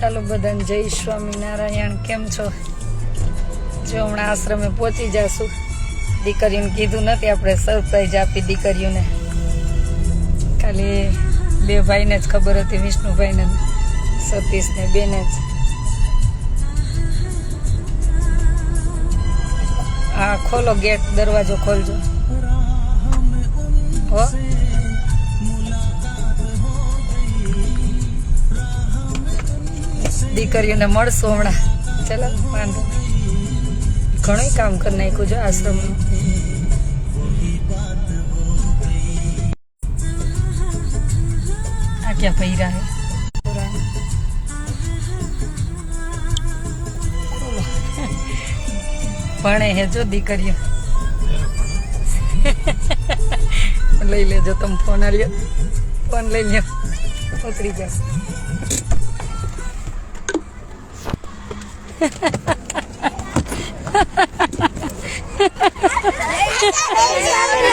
ચાલો બધાને જય સ્વામિનારાયણ. કેમ છો? જો હમણાં આશ્રમે પહોંચી જાશું. દીકરીઓને કીધું નથી, આપણે સરપ્રાઈઝ આપી દીકરીઓને. ખાલી બે ભાઈને જ ખબર હતી, વિષ્ણુભાઈને સતીશને બેને જ. હા ખોલો ગેટ, દરવાજો ખોલજો હો. દીકરીઓને મળશું હમણાં. ચલો વાંધો, ઘણું કામ કરી નાખ્યું જો આશ્રમનું. આ ક્યાં ભૈરા હે ભણે હે જો દીકરીઓ. લઈ લેજો તમે ફોન, આલ્યો ફોન લઈ લ્યો, ઉતરી જશે.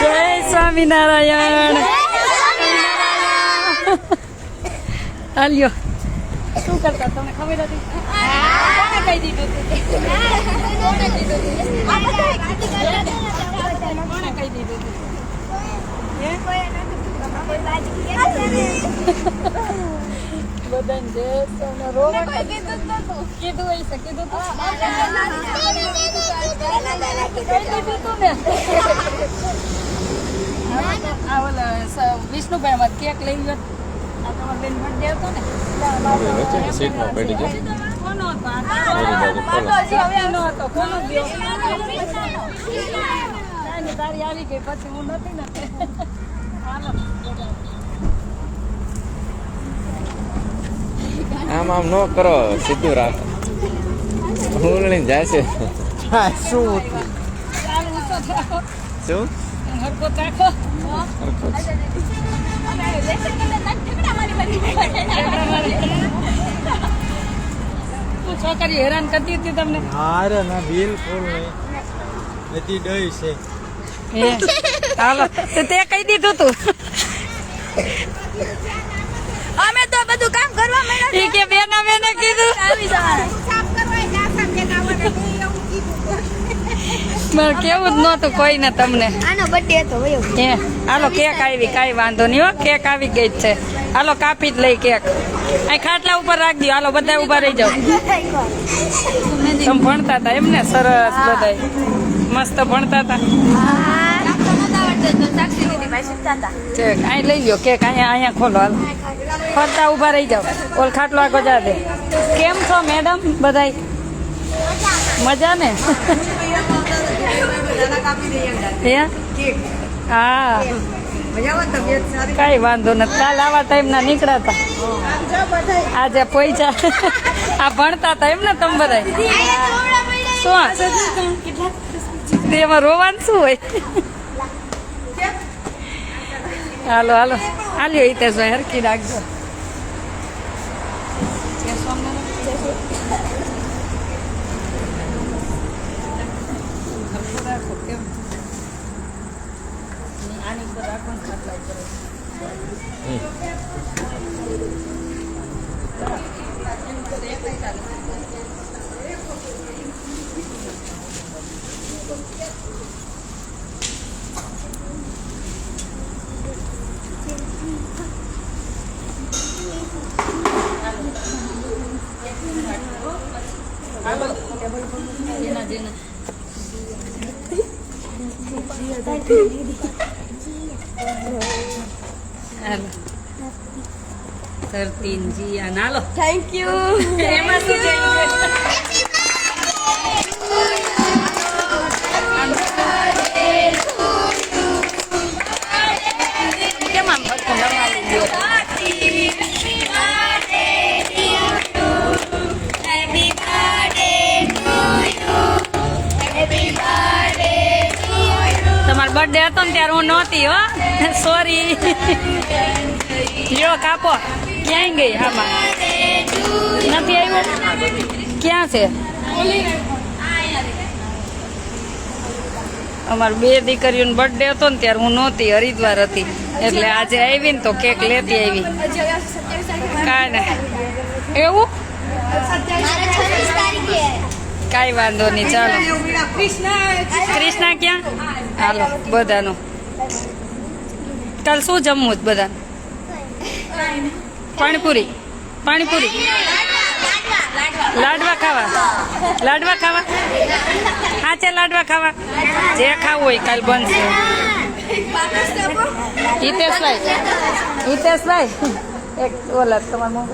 જય સ્વામિનારાયણ. આલ્યો શું કરતા તમને ખબર હતી? કોને કહી દીધું? કોને કહી દીધું? બધાને જે રોવા કીધું હોય છે, કીધું વિષ્ણુભાઈ માં કેક લઈ ગયો. તમારા બેન બર્થડે હતો ને, કોનો હતો? કોનો ગયો? તારી આવી ગઈ પછી હું નથી ને. આમ આમ નો કરો, સીધું રાખ. હું લઈને જાય છે. શું શું હરકો રાખો. છોકરી હેરાન કરતી હતી તમને? અરે ના, બિલકુલ નહીં. બધી ડઈ છે. હાલો તે કહી દીધું તું. અમે તો બધું કામ કરવા માંડ્યા. ઈ કે બેના બેને કીધું મારે કેવું જ નહોતું કોઈને તમને. આનો બર્થડે હતો વયો. હે હાલો કેક આવી, કાંઈ વાંધો નહીં હો. કેક આવી ગઈ જ છે. હાલો કાપી જ લઈ કેક. અહીં ખાટલા ઉપર રાખ દો. હાલો બધા ઉભા રહી જાઓ. તમે ભણતા હતા એમને? સરસ, બધા મસ્ત ભણતા હતા. ચેક અહીં લઈ લ્યો કેક. અહીંયા ખોલો. હાલો ફરતા ઉભા રહી જાઓ. ઓલ ખાટલો આગો જા દે. કેમ છો મેડમ બધાય? મજા ને? હા કઈ વાંધો નથી. કાલ આવા ટાઈમ ના નીકળ્યા હતા, આજે પૈસા આ ભણતા હતા એમ ને તમે બધા? શું એમાં રોવાનું શું હોય? હાલો હાલો હાલ્યો હિતેશભાઈ, હરકી રાખજો. આની પર રાખો ને ખાટલા પર. જી નાલો થેન્ક યુ. એમાં શું કેમ આમ તમારો બર્થડે હતો ને ત્યારે હું નહોતી હો, સોરી. લ્યો કાપો. ક્યાંય ગઈ? આમાં નથી આવ્યો. ક્યાં છે? અમારી બે દીકરીઓનો બર્થડે હતો ને ત્યારે હું નહોતી, હરિદ્વાર હતી, એટલે આજે આવી ને તો કેક લેતી આવી. કાંઈ ને એવું મારે 26 તારીખે કાંઈ વાંધો નહીં, ચાલો. કૃષ્ણા ક્યાં? હાલો બધાનો. કાલ શું જમવું છે બધા? પાણીપુરી. પાણીપુરી. લાડવા ખાવા. લાડવા ખાવા. હા છે લાડવા ખાવા. જે ખાવું હોય કાલ બનશે. હિતેશભાઈ એક ઓલા તમારા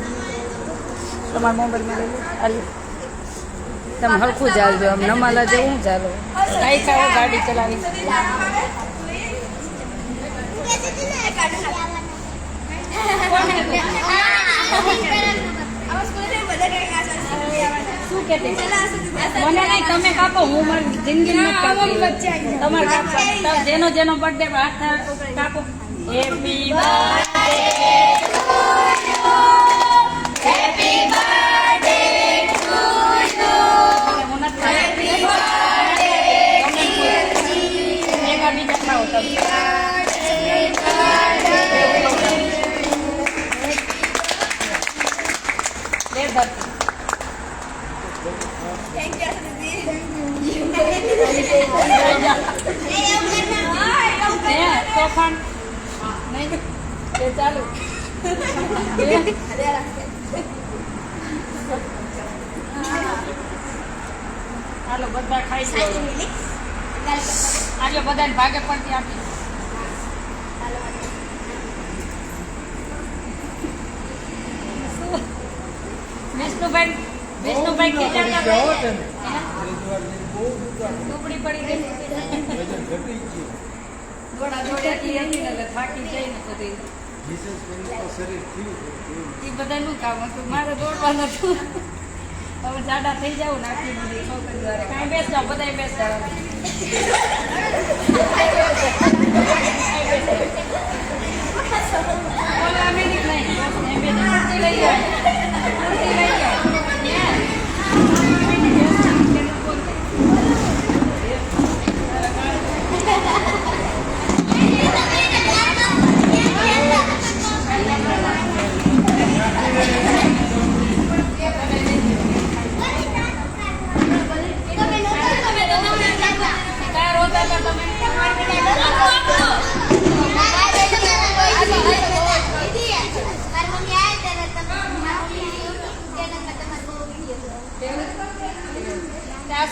મોબાઈલમાં લઈ લો. આલી તમે હલકું ચાલજો, આમ નમાલા જેવું ચાલો. કઈ ખાઓ ગાડી ચલાવી. શું કહેતી? મને નહીં, તમે કાપો, હું મારી જિંદગી નથી કાપી. તમારે કાપો. જેનો જેનો બર્થડે હાથ કાપો. હેપી તોફાન નહીં એ ચાલુ. હાલો બધા ખાઈ લો. આજે બધાને ભાગે પડતી આપી. વિષ્ણુભાઈ ખીચાડતા ટુકડી પડી ગઈ. દોડા દોડ્યા હતી એટલે થાકી જાય ને બધી. એ બધાનું કામ હતું, મારે દોડવાનું હતું. હવે જાડા થઈ જાવ ને આટલી બધી છોકરી દ્વારા કાંઈ બેસ જાઓ, બધા બેસ જાવ. ઓલા અમે નહીં લઈ જાય.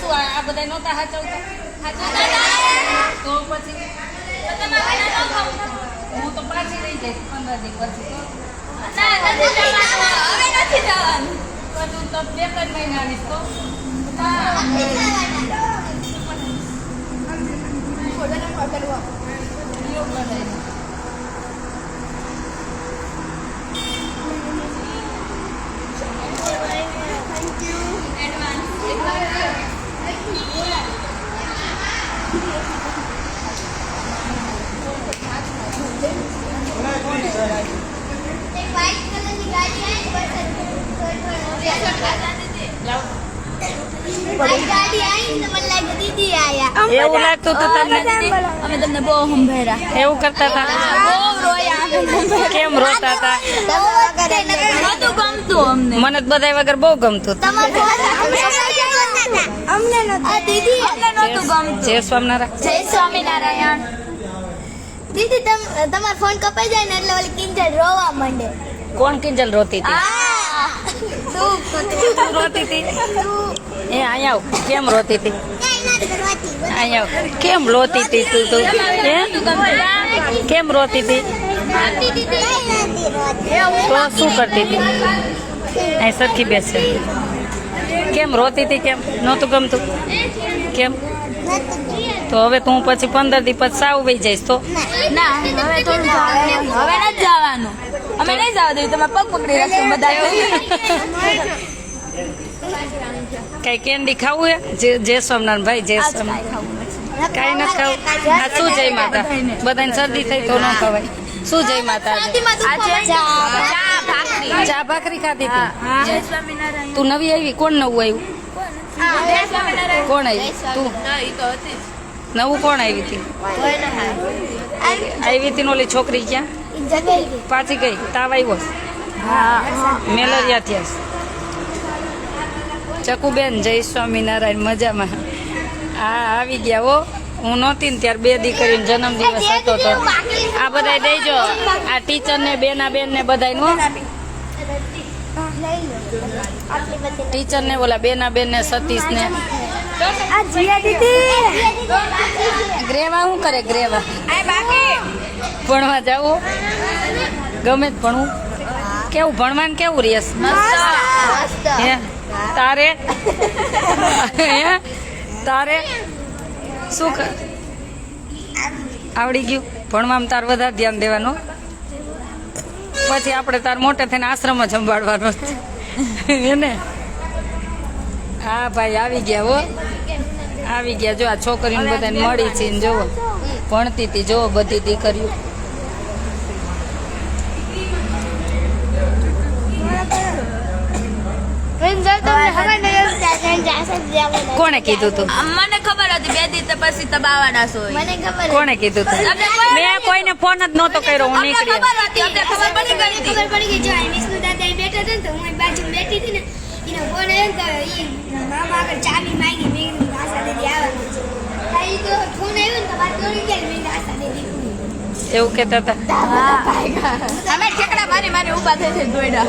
શું આ બધા નહોતા હાચવતા? તો પછી હું તો પાછી રહી જઈશ 15 દિવસ પછી. બધું તો 2-3 મહિના આવીશ તો. એવું લાગતું હતું તમને? અમે તમને બહુ સંભાળ્યા. એવું કરતા હતા? બહુ રોયા. કેમ રોતા હતા? નહોતું ગમતું અમને. મને તો બધા વગર બહુ ગમતું હતું. અમને નહોતું ગમતું. જય સ્વામિનારાયણ. જય સ્વામિનારાયણ. દીદી તમારો ફોન કપાઈ જાય ને એટલે ઓલી કિંજલ રોવા માંડે. કોણ કિંજલ રોતી હતી? તું રોતી હતી? એ અહીંયા આવ. કેમ રોતી હતી? અહીંયા આવ. કેમ રોતી હતી તું? કેમ રોતી હતી? તો શું કરતી હતી? અહીં સરખી બેસે. કેમ રોતી હતી? કેમ નહોતું ગમતું? કેમ? તો હવે તું પછી 15 દી પછી સાવ વહી જઈશ તો? ના હવે થોડું જવાનું. હવે નથી જવાનું. અમે નહીં જવા દઈએ. તમે પગ પકડી રાખજો બધા. કઈ કેન્ડી ખાવું હે? જય સ્વામિનારાયણ ભાઈ. જય સ્વામિનારાયણ. કઈ નથી ખાવું? આ શું જય માતા? બધાને શરદી થઈ તો ન ખવાય. શું જય માતા? ચા ભાખરી ખાધી હતી. જય સ્વામિનારાયણ. તું નવી આવી? કોણ નવું આવ્યું? જય સ્વામિનારાયણ. કોણ આવી? તું? નવું કોણ આવી હતી? આવી હતી ને ઓલી છોકરી ક્યાં? પાછી ગઈ? તાવ આવ્યો? મેલેરિયા થયા? ચકુબેન જય સ્વામિનારાયણ મજામાં. હા આવી ગયા હો. હું નહોતી ને ત્યારે 2 દીકરીનો જન્મદિવસ હતો તો આ બધાય દેજો. આ ટીચરને બેના બેનને બધાય નો ટીચરને બોલા બેના બેનને સતીશને. આ જીયા દીદી ગ્રેવા શું કરે ગ્રેવા? ભણવા જાવું ગમે જ ભણવું. કેવું ભણવાનું કેવું રેસ? હે તારે હે તારે શું આવડી ગયું? ભણવામાં તાર વધારે ધ્યાન દેવાનું. પછી આપણે તાર મોટે થઈને આશ્રમ જ સંભાળવાનો હે ને. હા ભાઈ આવી ગયા હો. આવી ગયા. જો આ છોકરીઓને બધાને મળી છે ને જોવો ભણતી હતી. જોવો બધી દીકરીઓ. કોણે કીધું તું? મને ખબર હતી 2 દિવસ પછી તબાવાના છો. મને ખબર કોણે કીધું તું? મેં કોઈને ફોન જ નહોતો કર્યો. હું નીકળી. ખબર હતી અમને ખબર પડી ગઈ હતી. ખબર પડી ગઈ. જો આ વિષ્ણુ દાદા અહીં બેઠા હતા ને તો હું અહીં બાજુમાં બેઠી હતી ને એનો ફોન આવ્યો ને તો એ મામા આગળ ચાબી માંગી. મેં કીધું આશા દીદી આવવાનું છે. તાઈ તો ફોન આવ્યો ને તો વાત દોડી ગયા. મેં કીધું આશા દીદી એવું કહેતા હતા. અમે ઠેકડા મારી મારી ઊભા થઈ થઈ દોડ્યા.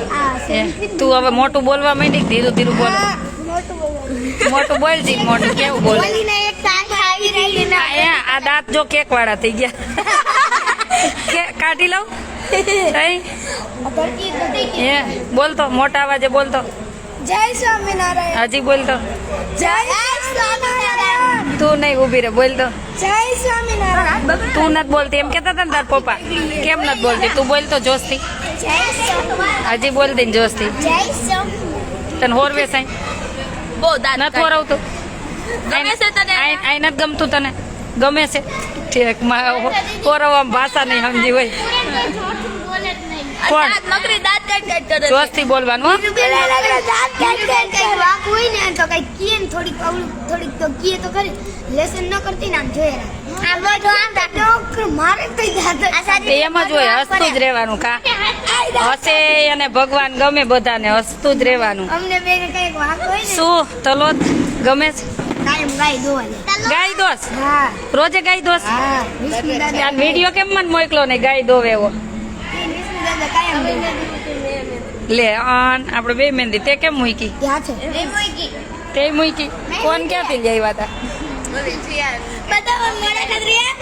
એ, તું હવે મોટું બોલવા માંડી. ધીરું ધીરું બોલ. મોટું બોલો. મોટું બોલ જી. મોટું કેવું બોલે? બોલીને એક તાંગ આવી રહી ને આ દાંત જો કેક વાળા થઈ ગયા. કાઢી લઉં તઈ? ધરતી ધરતી એ બોલતો મોટા અવાજે બોલતો. જય સ્વામિનારાયણ. હજી બોલતો. જય સ્વામિનારાયણ. તું નહીં ઊભી રહે બોલતો. જય સ્વામિનારાયણ. તું નથી બોલતી એમ કહેતા હતા ને તાર પપ્પા. કેમ નથી બોલતી? તું બોલતો જોશથી. જય સ્વામિનારાયણ. હજી બોલતી ને જોશથી. જય સ્વામિનારાયણ. તને હોરવે સાઈ બહુ દાંત નથી હોરવતું? ગમે છે તને? આઈ નથી ગમતું તને? ગમે છે ઠીક. હોરવવામાં ભાષા નહીં સમજી હોય. કોણ? દાંત નકરી દાંત કાઢ કાઢ કરે છે. જોશથી બોલવાનું હો. વાક હોય ને તો કઈ કીએ ને થોડીક થોડીક તો કીએ તો ખરી. લેસન ન કરતી ને આમ જોઈએ મારે કઈ દાંત તે એમ જ હોય. હસતું જ રહેવાનું. કા હસે અને ભગવાન ગમે બધાને. હસતું જ રહેવાનું. અમને બે કઈ વાક હોય ને શું તલોત ગમે છે? કાયમ ગાય દોવાને. ગાય દોસ? હા રોજે ગાય દોસ? હા વિષ્ણુ દાદા આ વિડીયો કેમ મને મોકલો ને ગાય દોવે એવો? વિષ્ણુ દાદા કાયમ લે આન આપણે 2 મહેંદી તે કેમ મૂકી? ત્યાં છે તે મૂકી? કોણ ક્યાંથી લઈ આવ્યા હતા? બધા મોડા કદરિયા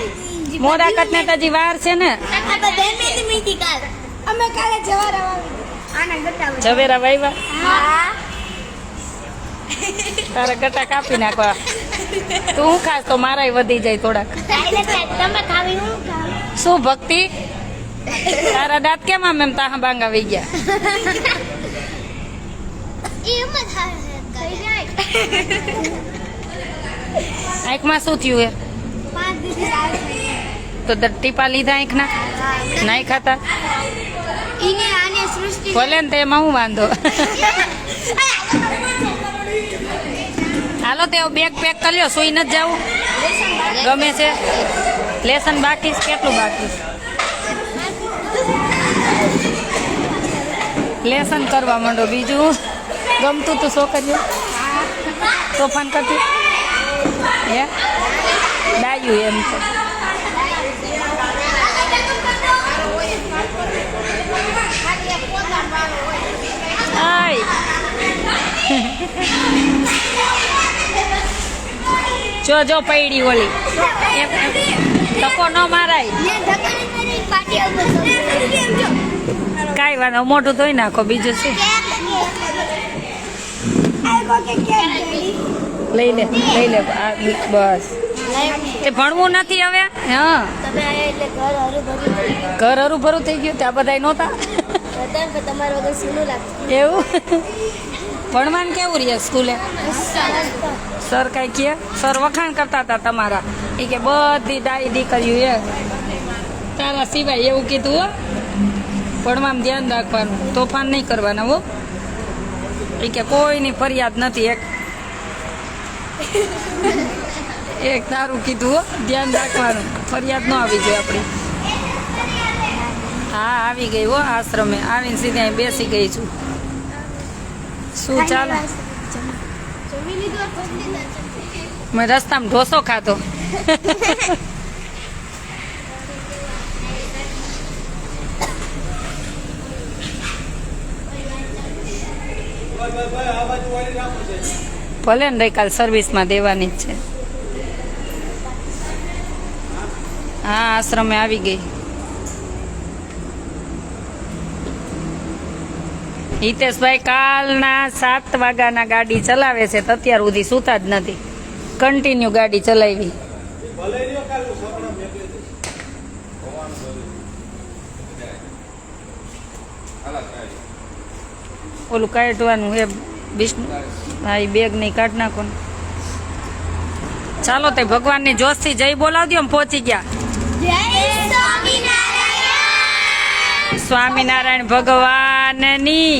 મોરાકત ને તો હજી વાર છે ને. આ બધા મેલી મીઠી કાલ અમે કાલે જવાર આના ગટ્ટા ઝવેરા વાવ્યા? હા તારા ગટા કાપી નાખવા. તું હું ખાસ તો મારાય વધી જાય થોડાક. તમે ખાવી હું ખાવ શું ભક્તિ? તારા દાંત કેમ આમ એમ તાહા બાંગ આવી ગયા? એમ જ થઈ જાય આંખમાં શું થયું હે? 5 દિવસ આવે તો ટીપા લીધા આંખના? નહીં ખાતા? ઈને આને સૃષ્ટિ ભલે ને તેમાં હું વાંધો. હાલો તે બેગ પેક કરી લ્યો. સુઈ નથી જવું? ગમે છે? લેસન બાકી છે? કેટલું બાકી છે? લેસન કરવા માંડો. બીજું ગમતું તું છોકરીઓ તોફાન કરતી હે? ડાયું એમ તો. આય જો પૈડી ઓલી એમ ધક્કો ન મારાય. ને ધક્કાની મારી પાટી ઉપર કેમ છો કાંઈ વાંધો મોઢું ધોઈ નાખો. બીજું શું? લઈ લે આ બસ. એ ભણવું નથી હવે? હા તમે આયા એટલે ઘર હરું ભર્યું ઘર હરું ભરું થઈ ગયું. ત્યાં બધાય નહોતા બધાને તમારા વગર સૂનું લાગતું એવું? ભણવાનું કેવું રહે સ્કૂલે? સર કાંઈ કહે? સર વખાણ કરતા હતા તમારા. એ કે બધી ડાઈ દીકરીઓ એ તારા સિવાય એવું કીધું હો. ભણવામાં ધ્યાન રાખવાનું. તોફાન નહીં કરવાના હો. એ કે કોઈની ફરિયાદ નથી. એક તારું કીધું હો. ધ્યાન રાખવાનું. ફરિયાદ ન આવી જોઈએ આપણી. હા આવી ગઈ હો આશ્રમે. આવીને સીધા અહીં બેસી ગઈ છું. શું ચાલે? જમી લીધું મેં રસ્તામાં ઢોસો ખાધો. ભલે ને કાલ સર્વિસમાં દેવાની જ છે. હા આશ્રમે આવી ગઈ. હિતેશભાઈ કાલના 7 વાગ્યાના ગાડી ચલાવે છે તો અત્યાર સુધી સૂતા જ નથી. કન્ટિન્યુ ગાડી ચલાવી. ઓલું કાઢવાનું હે વિષ્ણુ. હા એ બેગ નહીં કાઢ નાખો ને. ચાલો તે ભગવાનની જોશથી જય બોલાવજો. અમે પહોંચી ગયા. જય સ્વામિનારાયણ. સ્વામિનારાયણ ભગવાનની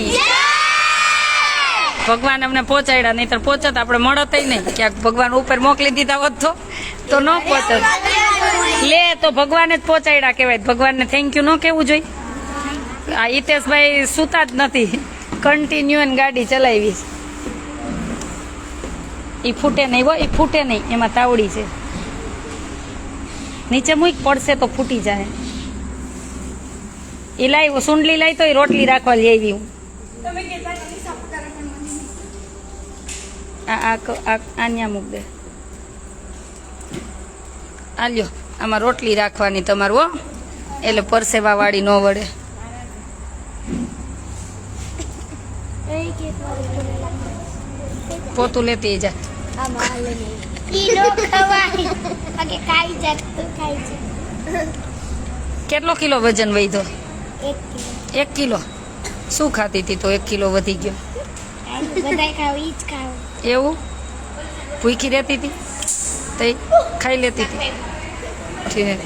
ભગવાન અમને પહોંચાડ્યા, નહીતર પહોંચત આપણે મળત નહીં. ક્યાંક ભગવાન ઉપર મોકલી દીધા હોત તો ન પહોંચત. લે તો ભગવાને જ પહોંચાડ્યા કહેવાય. ભગવાનને થેન્ક યુ ન કહેવું જોઈએ. આ હિતેશભાઈ સૂતા જ નથી, કન્ટિન્યુ ગાડી ચલાવી. એ ફૂટે નહીં હો, એ ફૂટે નહીં. એમાં તાવડી છે. નીચે મૂક પડશે તો ફૂટી જાય. એ લાવી સુંડલી લાવી તો એ રોટલી રાખવા લઈ આવી હું. આન્યા મૂક દે. આલ્યો આમાં રોટલી રાખવાની તમારું હો, એટલે પરસેવા વાળી ન વળે. પોતું લેતી જા. કેટલો કિલો વજન વધ્યો? 1 કિલો. શું ખાતી હતી તો 1 કિલો વધી ગયો? એવું ભૂખી રહેતી હતી તો ખાઈ લેતી હતી. ઠીક.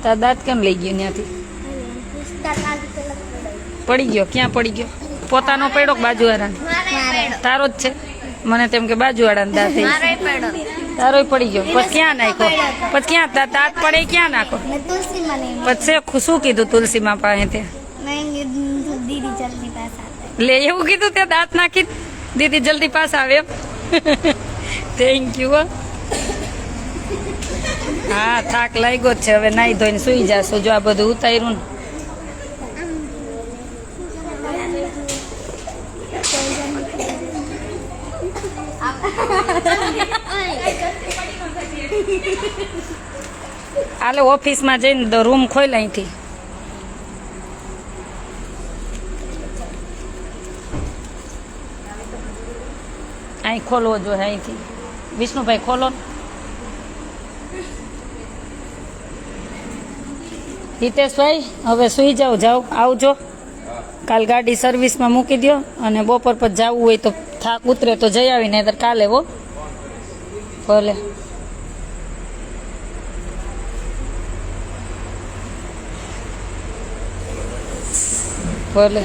તાર દાંત કેમ લઈ ગયો ત્યાંથી? પડી ગયો? ક્યાં પડી ગયો? પોતાનો પડ્યો કે બાજુવાળાનો? તારો જ છે. મને તેમ કે બાજુવાળાનો દાંત તારો પડી ગયો. પછી ક્યાં નાખ્યો? પછી ક્યાં દાંત પડે ક્યાં નાખો? પછી શું કીધું તુલસીમાં પાસે તે? લે એવું કીધું તે દાંત નાખી દીદી જલ્દી પાસ આવે એમ. Thank you. હા થાક લાગ્યો જ છે. હવે નાઈ ધોઈને સુઈ જશો. જો આ બધું ઉતાર્યું ને. હાલે ઓફિસમાં જઈને રૂમ ખોલ અહીંથી. અહીં ખોલવો જોઈએ અહીંથી. વિષ્ણુભાઈ ખોલો. હિતેશભાઈ હવે સુઈ જાઓ. આવજો. કાલ ગાડી સર્વિસમાં મૂકી દો અને બપોર પર જવું હોય તો થાક ઉતરે તો જઈ આવીને નહીંતર કાલે હો. ભલે. ભલે.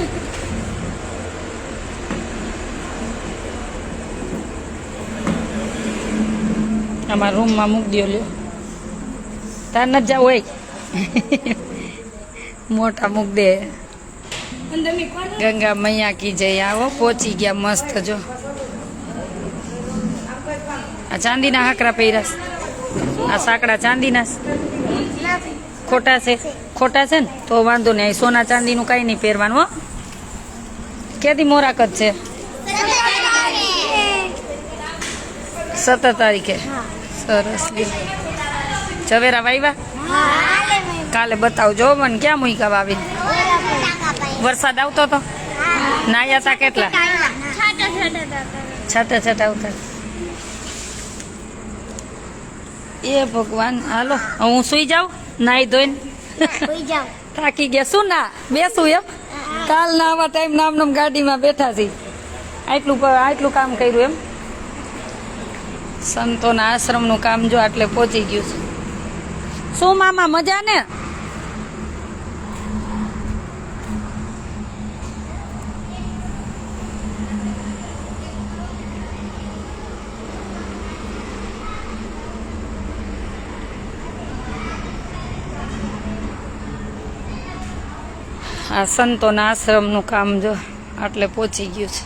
અમારા રૂમમાં મૂકી દો. લ્યો તાર નથી જાવ હોય મોટા મૂક દે. ગંગા મૈયા કી જય. આવો પહોંચી ગયા મસ્ત. જો આ ચાંદીના હાકરા પહેર્યા. આ સાંકડા ચાંદીના ખોટા છે? ખોટા છે ને તો વાંધો નહીં. સોના ચાંદીનું કાંઈ નહીં પહેરવાનું હો. ક્યાંથી મોરાકત છે? 17 તારીખે. સરસ. ઝવેરા વાવ્યા? કાલે બતાવજો મને. ક્યાં મૂક્યા વાવી? વરસાદ આવતો હતો? નાયા હતા કેટલા? છાટા છાટા આવતા. એ ભગવાન. હાલો હું સુઈ જાઉં નાઈ ધોઈને. થાકી ગયા. શું ના બેસું એમ? કાલ ના આવા ટાઈમ નામ ગાડીમાં બેઠા છીએ. આટલું કામ કર્યું એમ. સંતોના આશ્રમનું કામ જો આટલે પહોંચી ગયું છે. શું મામા મજા ને? આ સંતોના આશ્રમનું કામ જો આટલે પહોંચી ગયું છે.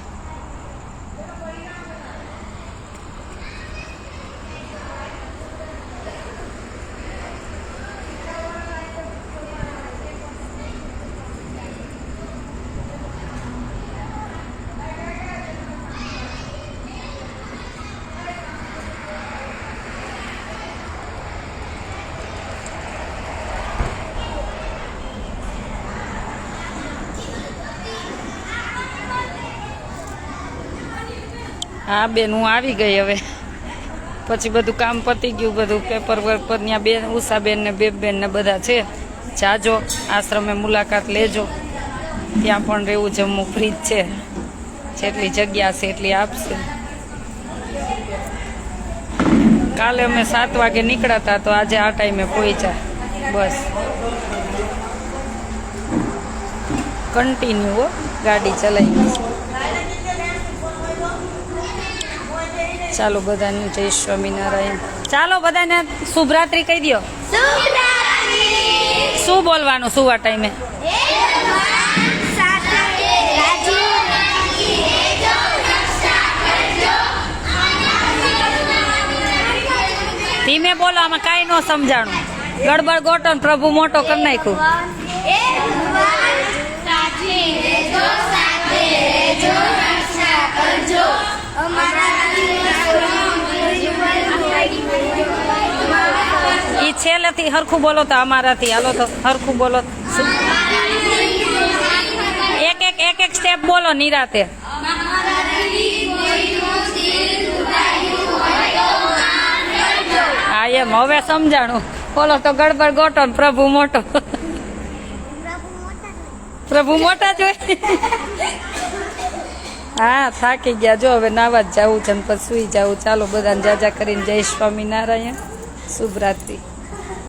હા બેન હું આવી ગઈ હવે. પછી બધું કામ પતી ગયું, બધું પેપર વર્ક પર ત્યાં બેન ઉષાબેન ને બેન ને બધા છે. જાજો આશ્રમે મુલાકાત લેજો. ત્યાં પણ રહેવું જમવું ફ્રી જ છે. જેટલી જગ્યા છે એટલી આપશે. કાલે અમે 7 વાગે નીકળ્યા તો આજે આ ટાઈમે પહોંચ્યા. બસ કન્ટિન્યુ હો ગાડી ચલાવી. ચાલો બધાને જય સ્વામિનારાયણ. ચાલો બધાને શુભરાત્રી કહી દો. શું બોલવાનું સુવા ટાઈમે? ધીમે બોલો, આમાં કાંઈ ન સમજાણું. ગડબડ ગોટો ને પ્રભુ મોટો કરી નાખ્યું. ઈ છેલ્લેથી હરખું બોલો તો અમારાથી હાલો તો હરખું બોલો. એક સ્ટેપ બોલો નિરાતે. હા એમ હવે સમજાણું. બોલો તો ગડબડ ગોટો ને પ્રભુ મોટો. પ્રભુ મોટા જ હોય. હા થાકી ગયા જો હવે નાવા જ જવું છે ને પછી સુઈ જવું. ચાલો બધાને જાજા કરીને જય સ્વામિનારાયણ. શુભરાત્રી.